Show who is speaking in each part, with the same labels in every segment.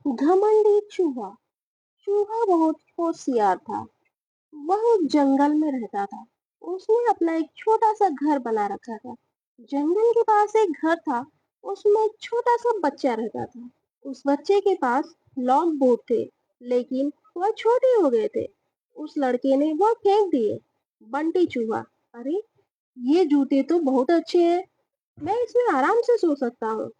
Speaker 1: घमंडी चूहा। चूहा बहुत होशियार था। वह एक जंगल में रहता था। उसने अपना एक छोटा सा घर बना रखा था। जंगल के पास एक घर था। उसमें एक छोटा सा बच्चा रहता था। उस बच्चे के पास लॉन्ग बूट थे, लेकिन वह छोटे हो गए थे। उस लड़के ने वह फेंक दिए। बंटी चूहा, अरे ये जूते तो बहुत अच्छे हैं, मैं इसमें आराम से सो सकता हूँ।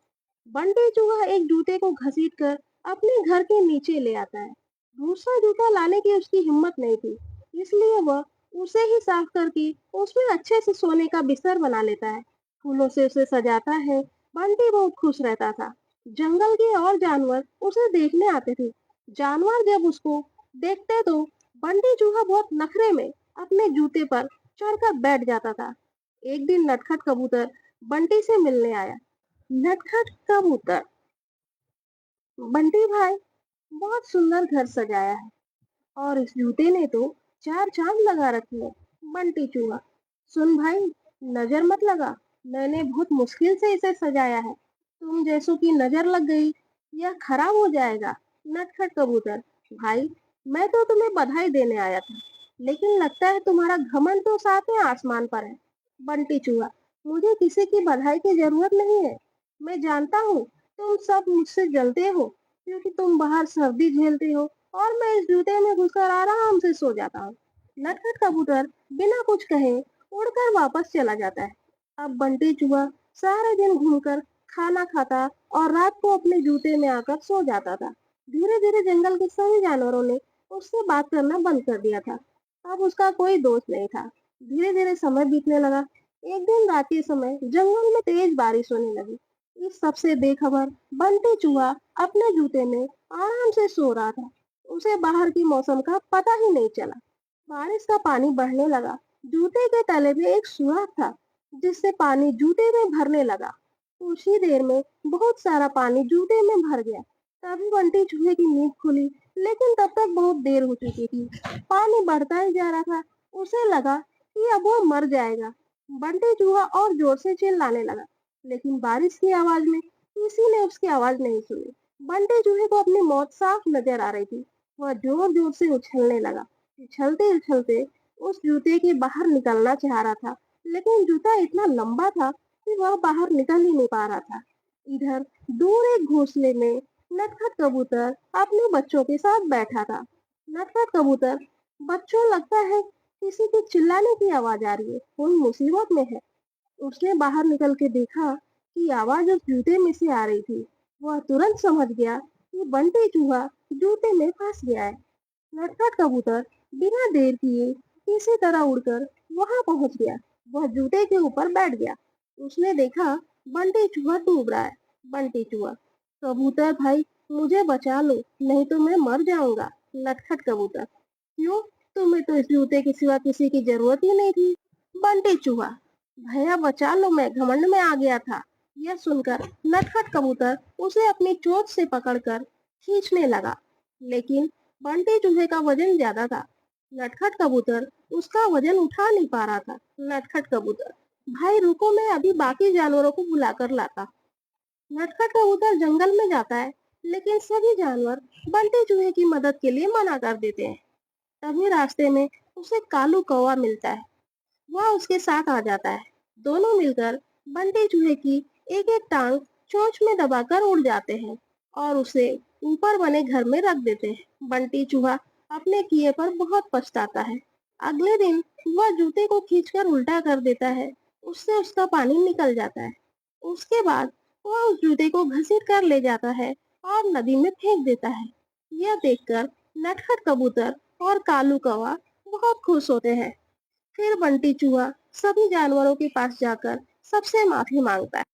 Speaker 1: बंटी चूहा एक जूते को घसीटकर अपने घर के नीचे ले आता है। दूसरा जूता लाने की उसकी हिम्मत नहीं थी, इसलिए वह उसे ही साफ करके उसमें अच्छे से सोने का बिस्तर बना लेता है। फूलों से उसे सजाता है। बंटी बहुत खुश रहता था। जंगल के और जानवर उसे देखने आते थे। जानवर जब उसको देखते तो बंटी चूहा बहुत नखरे में अपने जूते पर चढ़कर बैठ जाता था। एक दिन नटखट कबूतर बंटी से मिलने आया। नटखट कबूतर, बंटी भाई, बहुत सुंदर घर सजाया है और इस जूते ने तो चार चांद लगा रखे हैं। बंटी चूहा, सुन भाई, नजर मत लगा, मैंने बहुत मुश्किल से इसे सजाया है। तुम जैसों की नजर लग गई, यह खराब हो जाएगा। नटखट कबूतर, भाई, मैं तो तुम्हें बधाई देने आया था, लेकिन लगता है तुम्हारा घमंड तो सातवें आसमान पर है। बंटी चूहा, मुझे किसी की बधाई की जरूरत नहीं है। मैं जानता हूँ तुम सब मुझसे जलते हो, क्योंकि तुम बाहर सर्दी झेलते हो और मैं इस जूते में घुसकर आराम से सो जाता हूँ। नटखट कबूतर बिना कुछ कहे उड़कर वापस चला जाता है। अब बंटी चूहा सारे दिन घूमकर खाना खाता और रात को अपने जूते में आकर सो जाता था। धीरे धीरे जंगल के सभी जानवरों ने उससे बात करना बंद कर दिया था। अब उसका कोई दोस्त नहीं था। धीरे धीरे समय बीतने लगा। एक दिन रात के समय जंगल में तेज बारिश होने लगी। इस सबसे बेखबर बंटी चूहा अपने जूते में आराम से सो रहा था। उसे बाहर की मौसम का पता ही नहीं चला। बारिश का पानी बढ़ने लगा। जूते के तले में एक सुराख था, जिससे पानी जूते में भरने लगा। कुछ ही देर में बहुत सारा पानी जूते में भर गया। तभी बंटी चूहे की नींद खुली, लेकिन तब तक बहुत देर हो चुकी थी। पानी बढ़ता ही जा रहा था। उसे लगा कि अब वो मर जाएगा। बंटी चूहा और जोर से चिल्लाने लगा, लेकिन बारिश की आवाज में किसी ने उसकी आवाज नहीं सुनी। बंटी चूहे को अपनी मौत साफ नजर आ रही थी। वह जोर जोर से उछलने लगा। उछलते उछलते उस जूते के बाहर निकलना चाह रहा था, लेकिन जूता इतना लंबा था कि वह बाहर निकल ही नहीं पा रहा था। इधर दूर एक घोंसले में नटखट कबूतर अपने बच्चों के साथ बैठा था। नटखट कबूतर, बच्चों, लगता है किसी के चिल्लाने की आवाज आ रही है, कोई मुसीबत में है। उसने बाहर निकल के देखा कि आवाज उस जूते में से आ रही थी। वह तुरंत समझ गया कि बंटी चूहा जूते में फंस गया है। नटखट कबूतर बिना देर किए किसी तरह उड़कर वहां पहुंच गया। वह जूते के ऊपर बैठ गया। उसने देखा बंटी चूहा डूब रहा है। बंटी चूहा, कबूतर भाई, मुझे बचा लो, नहीं तो मैं मर जाऊंगा। नटखट कबूतर, क्यों, तुम्हें तो इस जूते के सिवा किसी की जरूरत ही नहीं थी। बंटी चूहा, भैया बचा लो, मैं घमंड में आ गया था। यह सुनकर नटखट कबूतर उसे अपनी चोंच से पकड़कर खींचने लगा, लेकिन बंटी चूहे का वजन ज्यादा था। नटखट कबूतर उसका वजन उठा नहीं पा रहा था। नटखट कबूतर, भाई रुको, मैं अभी बाकी जानवरों को बुलाकर लाता। नटखट कबूतर जंगल में जाता है, लेकिन सभी जानवर बंटी चूहे की मदद के लिए मना कर देते हैं। तभी रास्ते में उसे कालू कौवा मिलता है। वह उसके साथ आ जाता है। दोनों मिलकर बंटी चूहे की एक एक टांग चोंच में दबाकर उड़ जाते हैं और उसे ऊपर बने घर में रख देते हैं। बंटी चूहा अपने किए पर बहुत पछताता है। अगले दिन वह जूते को खींचकर उल्टा कर देता है। उससे उसका पानी निकल जाता है। उसके बाद वह उस जूते को घसीट कर ले जाता है और नदी में फेंक देता है। यह देखकर नटखट कबूतर और कालू कौवा बहुत खुश होते हैं। फिर बंटी चूहा सभी जानवरों के पास जाकर सबसे माफी मांगता है।